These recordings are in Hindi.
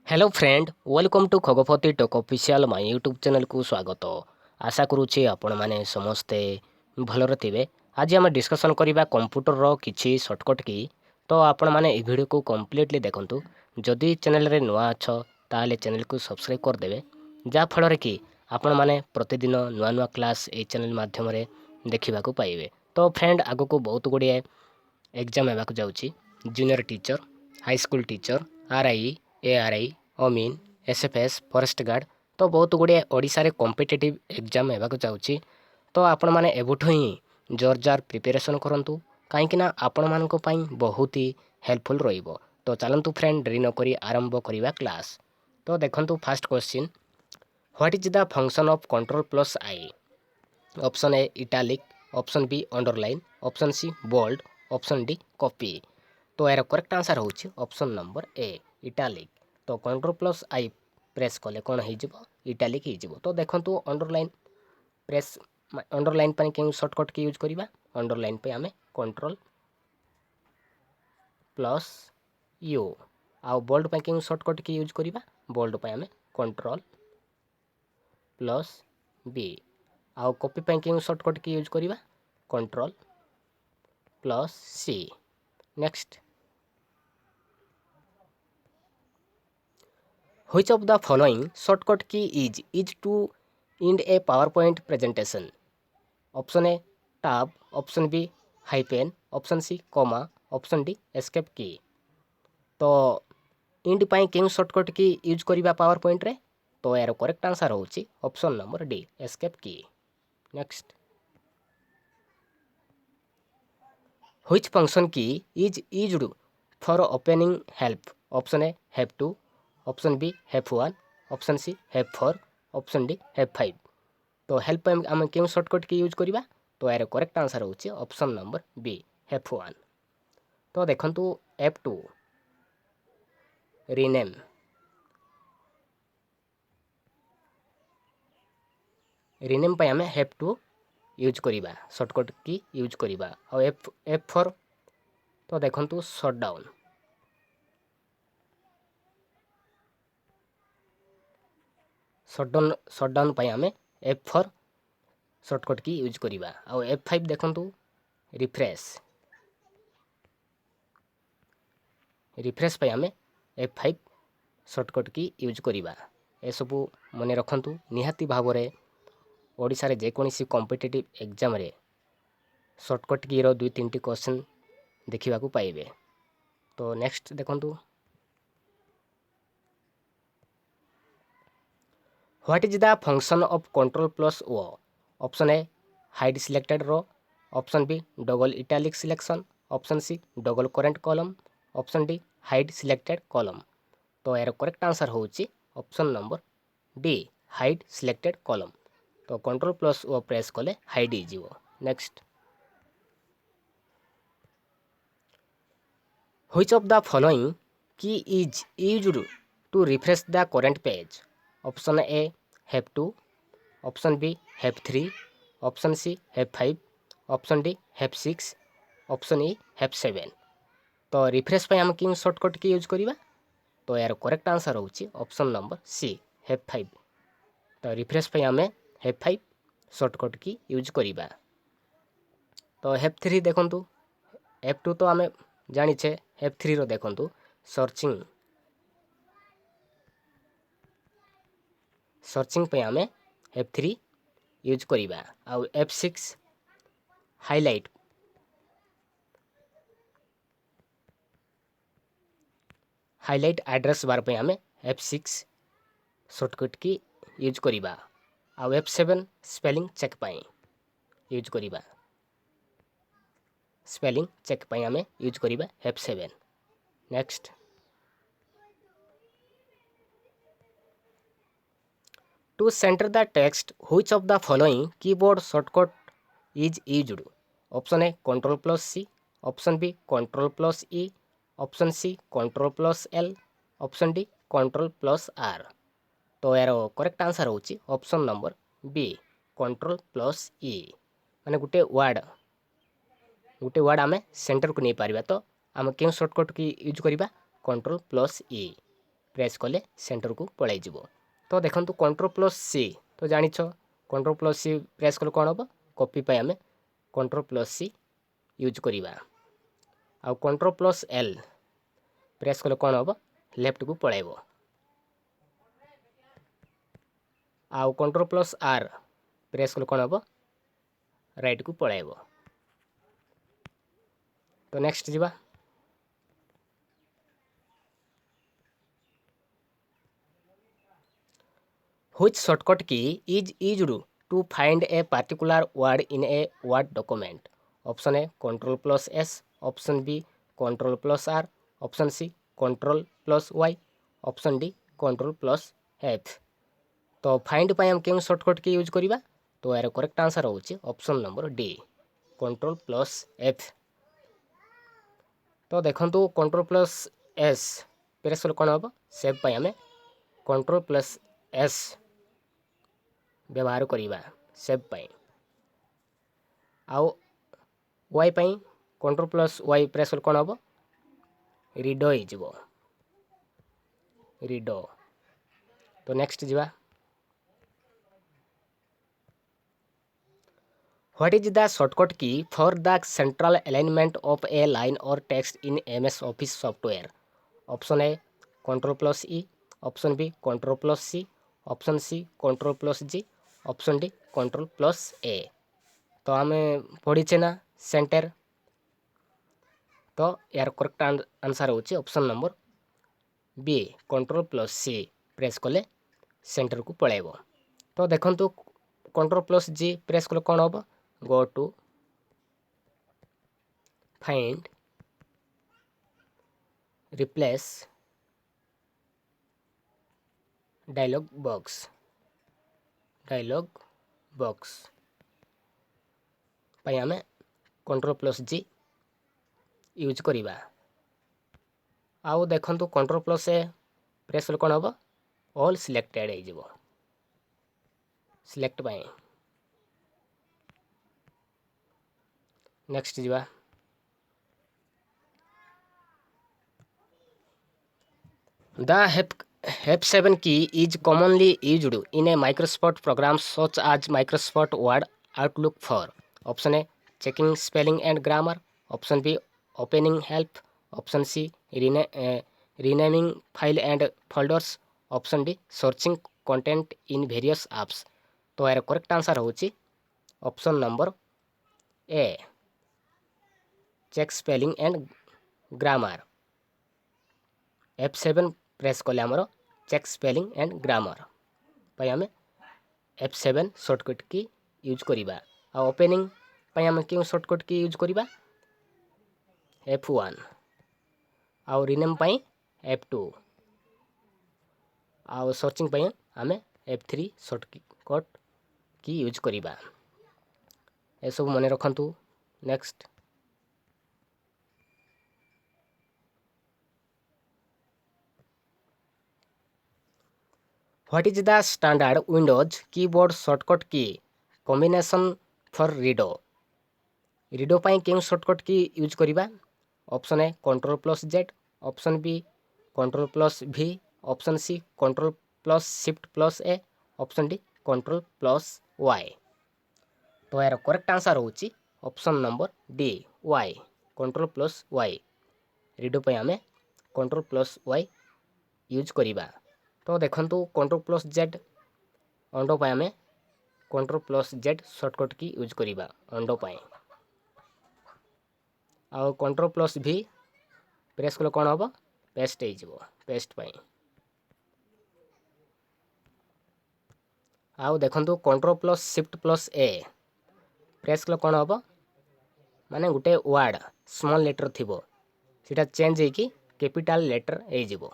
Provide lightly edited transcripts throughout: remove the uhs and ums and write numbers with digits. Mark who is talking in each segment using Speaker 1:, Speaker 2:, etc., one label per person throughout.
Speaker 1: Hello friend welcome to Khagpati talk official my YouTube channel को स्वागत। आशा करुच्ची आपण मैंने समस्ते भलरे थे। आज आम डिस्कसन करवा कंप्यूटर रो किछि शॉर्टकट की। तो आपण मैंने ए वीडियो को कंप्लीटली देखंतु। जदि चैनल रे नुआ अछ ताले चैनल को सब्सक्राइब कर देबे, जा फल कि आपण मैंने प्रतिदिन नुआ नुआ क्लास ए चैनल माध्यम रे देखा पाइबे। तो फ्रेंड आगो को बहुत गुड़िए एग्जाम होगा जाऊँगी। Junior teacher, high school teacher, RI, ARI, अमीन, एसएफएस, फॉरेस्ट गार्ड, तो बहुत गुड़िए ओडिशा कॉम्पिटिटिव एग्जाम होगा जाऊँगी। तो आपण मैंने एबुठु ही जोर जार प्रिपेरेसन करूँ कहीं आपण मानक बहुत ही हेल्पफुल रहिबो। तो चलतु फ्रेंड डेरी नक आरंभ करवा क्लास। तो देखंतु first question, what is the function of control plus I? Option A italic, option B underline, option C bold, option D copy. तो यार करेक्ट आंसर होची ऑप्शन नंबर ए इटालिक। तो कंट्रोल प्लस आई प्रेस कले कौन हो इटालिक हो। तो देखो अंडरलाइन प्रेस अंडरलाइन पर क्यों शॉर्टकट की यूज करवा? अंडरलाइन पे आमे कंट्रोल प्लस यू। आउ बोल्ड पे क्यों शॉर्टकट की यूज करवा? बोल्ड पे आमे कंट्रोल प्लस बी। आउ कॉपी पे क्यों शॉर्टकट की यूज करवा? Control plus C. Next, which of the following shortcut key is to end a PowerPoint presentation? Option A tab, option B hyphen, option C comma, option D escape key. तो इंड पाई क्यों शॉर्टकट की यूज करवा पावर पॉइंट रे? तो यार करेक्ट आंसर होची ऑप्शन नंबर डी एस्केप की। Next, which function key is used for opening help? Option A help 2, option B help 1, option C help 4, option D help 5। तो हेल्प आम क्यों शॉर्टकट की यूज करवा? तो यार करेक्ट आंसर होची ऑप्शन नंबर बी help 1। तो देखंतु F2 रीनेम। रीनेम पे आमे help 2 यूज करवा, शॉर्टकट की यूज करवा। और F4 तो देखंतु शटडाउन। शटडाउन पे आमे F4 शॉर्टकट की यूज करवा। और F5 देखंतु रिफ्रेश। रिफ्रेश पे आमे F5 शॉर्टकट की यूज करवा। ए सबू मन रखंतु। निहाती भावरे ओडिशा रे जेकोसी कॉम्पिटिटिव एग्जाम रे शॉर्टकट की रो 2-3 क्वेश्चन देखा पाइबे। तो नेक्स्ट देखंतु, what is the function of control plus O? Option A hide selected row, option B double italic selection, option C double current column, option D hide selected column. तो यार करेक्ट आंसर होची option number D hide selected column. तो कंट्रोल प्लस ओ प्रेस कले हाइड हो। Next, which of the following key is used to refresh the current page? Option A F2, option B F3, option C F5, option D F6, option E F7। तो रिफ्रेश पे हम क्यों शॉर्टकट की यूज करवा? तो यार करेक्ट आंसर होची ऑप्शन नंबर सी F5। तो रिफ्रेश पे आम F5 शॉर्टकट की यूज करवा। तो F3 देखंतु। F2 तो आम जानिछे। F3 रो देखंतु सर्चिंग पे आम F3 यूज करवा। आउ F6 highlight. Highlight address bar पे आम F6 शॉर्टकट की यूज करवा। आउ F7 स्पेलिंग चेक पाई यूज करवा। स्पेलिंग चेक पाई आम यूज करवा F7। Next, to centre the text which of the following keyboard shortcut is used? Option A control plus C, option B control plus E, option C control plus L, option D control plus R. तो यार करेक्ट आंसर होची option number B control plus E. माने गुटे वर्ड आमे सेंटर को नहीं पारिबा। तो आम क्यों शॉर्टकट की यूज करवा? कंट्रोल प्लस ई। प्रेस कले सेंटर को पलै जिवो। तो देखंतु कंट्रोल प्लस सी तो जानिछ कंट्रोल प्लस सी प्रेस कले कोन हबो कॉपी पय हमें कंट्रोल प्लस सी यूज करिवा। आ कंट्रोल प्लस एल प्रेस कले कोन हबो लेफ्ट को पळैबो। आ कंट्रोल प्लस आर प्रेस कले कोन हबो राइट को पळैबो। तो नेक्स्ट जिबा Which shortcut key is used to find a particular word in a Word document? Option A Ctrl plus S, Option B Ctrl plus R, Option C Ctrl plus Y, Option D Ctrl plus F। तो फाइंड पाई हम क्यों शॉर्टकट की यूज करिबा तो यार करेक्ट आंसर होची option number D Ctrl plus F। तो देखंतु Ctrl plus S प्रेस कले कोन हबो सेव पाई हमें Ctrl plus S व्यवहार करिबा सेव पाई। आउ वाई पाई कंट्रोल प्लस वाई प्रेस कले कोन हबो रीडो ही जिवो रीडो। तो नेक्स्ट जिबा What is the shortcut key for the central alignment of a line or text in MS Office software? Option A Ctrl plus E, Option B Ctrl plus C, Option C Ctrl plus G, Option D Ctrl plus A। तो हमें पढ़ीचे ना सेंटर तो यार करेक्ट आंसर होची option number B control plus C press कले सेंटर को पळैबो। तो देखंतु कंट्रोल प्लस जी प्रेस कले कोन हबो go to find replace dialog box पाई हमें कंट्रोल प्लस जी यूज करिबा। आउ देखंतु कंट्रोल प्लस ए प्रेस कले कोन हबो ऑल सिलेक्टेड हे जिवो सिलेक्ट पाई। नेक्स्ट जिबा The F7 key is commonly used in a Microsoft program such as Microsoft Word, Outlook for Option A checking spelling and grammar, Option B opening help, Option C renaming file and folders, Option D searching content in various apps। तो यार करेक्ट आंसर होची option number A check spelling and grammar. F7 press कले आमर चेक स्पेलिंग एंड ग्रामर पाई हमें F7 शॉर्टकट की यूज करिबा। आ ओपनिंग पाई हमें क्यों शॉर्टकट की यूज करिबा F1 आ रिनेम पाई F2 आ सर्चिंग पाई हमें F3 शॉर्टकट की यूज करिबा। ए सब मने रखंतु। Next What is the standard Windows keyboard shortcut key combination for redo? Redo पाई क्यों शॉर्टकट की यूज करिबा option A control plus Z, option B control plus V, option C control plus shift plus A, option D control plus Y. तो यार करेक्ट आंसर होची option number D Y control plus Y. Redo पाई हमें कंट्रोल प्लस वाई यूज करिबा। तो देखंतु कंट्रोल प्लस जेड अंडो पाई हमें कंट्रोल प्लस जेड शॉर्टकट की यूज करिबा अंडो पाई। आ कंट्रोल प्लस भी प्रेस कले कोन हबो पेस्ट हे जिवो पेस्ट पाई। आ देखंतु कंट्रोल प्लस शिफ्ट प्लस ए प्रेस कले कोन हबो माने गुटे वर्ड स्मॉल लेटर थिबो सेटा चेंज हे कि कैपिटल लेटर हे जिवो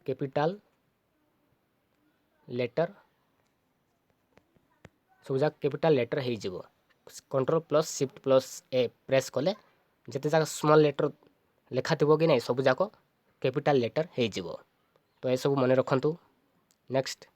Speaker 1: capital letter sabja capital letter हे जिवो। कंट्रोल प्लस शिफ्ट प्लस ए प्रेस कले जते जाक स्मॉल लेटर लेखा थिबो कि नै सब जाक कैपिटल लेटर हे जिवो। तो ए सब मने रखंतु। Next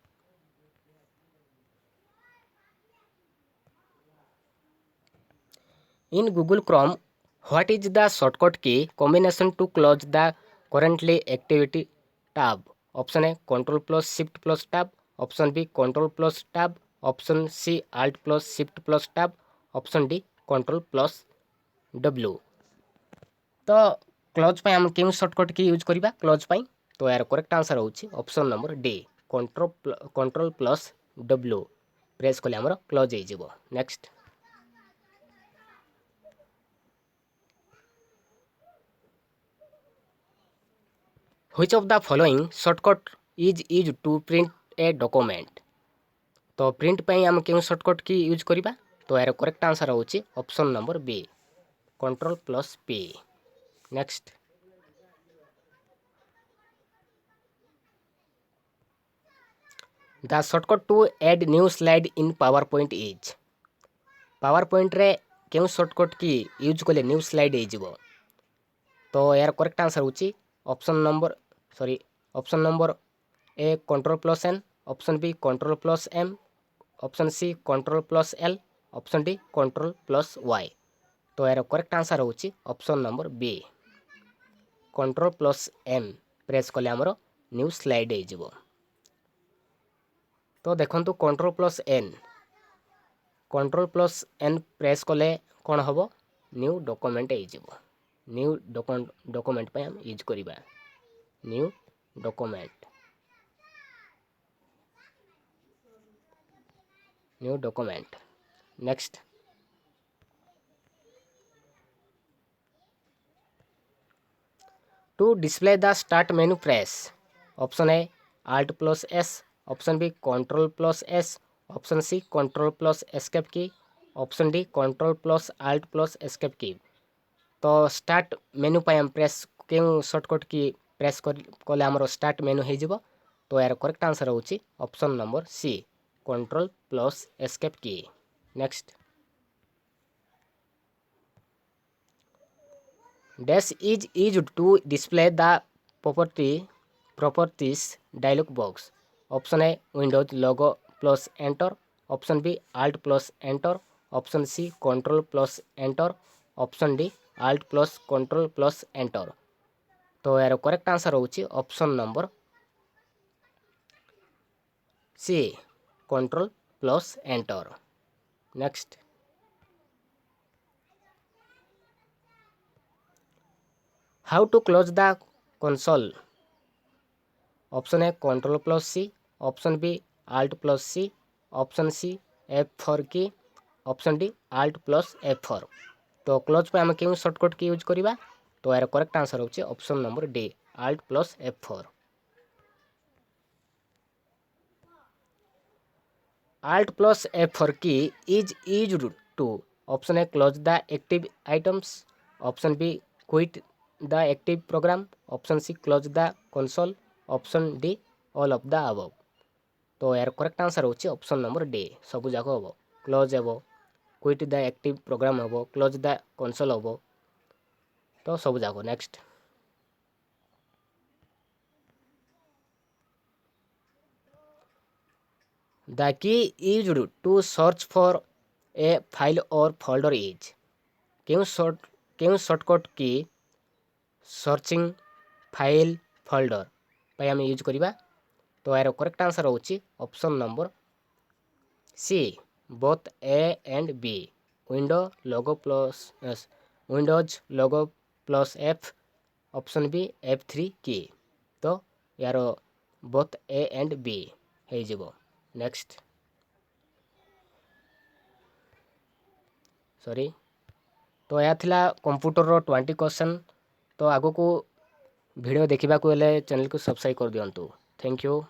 Speaker 1: in Google Chrome what is the shortcut key combination to close the currently activity tab. Option A control plus shift plus tab, option B control plus tab, option C alt plus shift plus tab, option D control plus W. तो क्लोज पे हम क्यों शॉर्टकट की यूज करबा क्लोज पे? तो यार करेक्ट आंसर होची option number D control plus W press कले हमर क्लोज हो जिवो। Next, which of the following shortcut is use to print a document? तो प्रिंट पे हम क्यों शॉर्टकट की यूज करबा? तो यार करेक्ट आंसर होची option number B control plus P. Next, the shortcut to add new slide in PowerPoint is? PowerPoint रे क्यों शॉर्टकट की यूज कले न्यू स्लाइड हो? तो यार करेक्ट आंसर होची option number A control plus N, option B control plus M, option C control plus L, option D control plus Y. तो यार करेक्ट आंसर होची option number B control plus M press कले हमर न्यू स्लाइड हो। तो देखंतु कंट्रोल प्लस एन प्रेस कले कौन हम न्यू डॉक्यूमेंट हो। न्यू डॉक्यूमेंट पे हम यूज करिबा new document next, to display the start menu press? Option A alt plus S, option B control plus S, option C control plus escape key, option D control plus alt plus escape key. तो स्टार्ट मेनू पे हम प्रेस क्यों शॉर्टकट की प्रेस कले हमर स्टार्ट मेनू हो जिवो? तो यार करेक्ट आंसर होची option number C control plus escape की। Next, dash is used to display the properties dialog box? Option A Windows logo plus enter, option B alt plus enter, option C control plus enter, option D alt plus control plus enter. तो यार करेक्ट आंसर होची option number C control plus enter. Next, how to close the console? Option A control plus C, option B alt plus C, option C F4 की, option D alt plus F4। तो क्लोज पे हम क्यों शॉर्टकट की यूज करबा? तो यार करेक्ट आंसर होची option number D alt plus F4। Alt plus F4 key is used to, option A close the active items, option B quit the active program, option C close the console, option D all of the above. तो यार करेक्ट आंसर होची ऑप्शन नंबर डी सबु जाक हम क्लोज हम क्विट द एक्टिव प्रोग्राम हम क्लोज द कंसोल हम तो सबु जाक। Next, the key used to search for a file और फोल्डर इज? क्यों शॉर्टकट की सर्चिंग फाइल फोल्डर पे हम यूज करबा? तो यार करेक्ट आंसर होची option number C both A and B Windows logo plus F, option B F3 key. तो यार बोथ ए एंड बी हो जिवो। नेक्स्ट, सॉरी, तो यह थिला कंप्यूटर रो 20 क्वेश्चन। तो आगो को वीडियो देखा चैनल को सब्सक्राइब कर दिंतु। Thank you.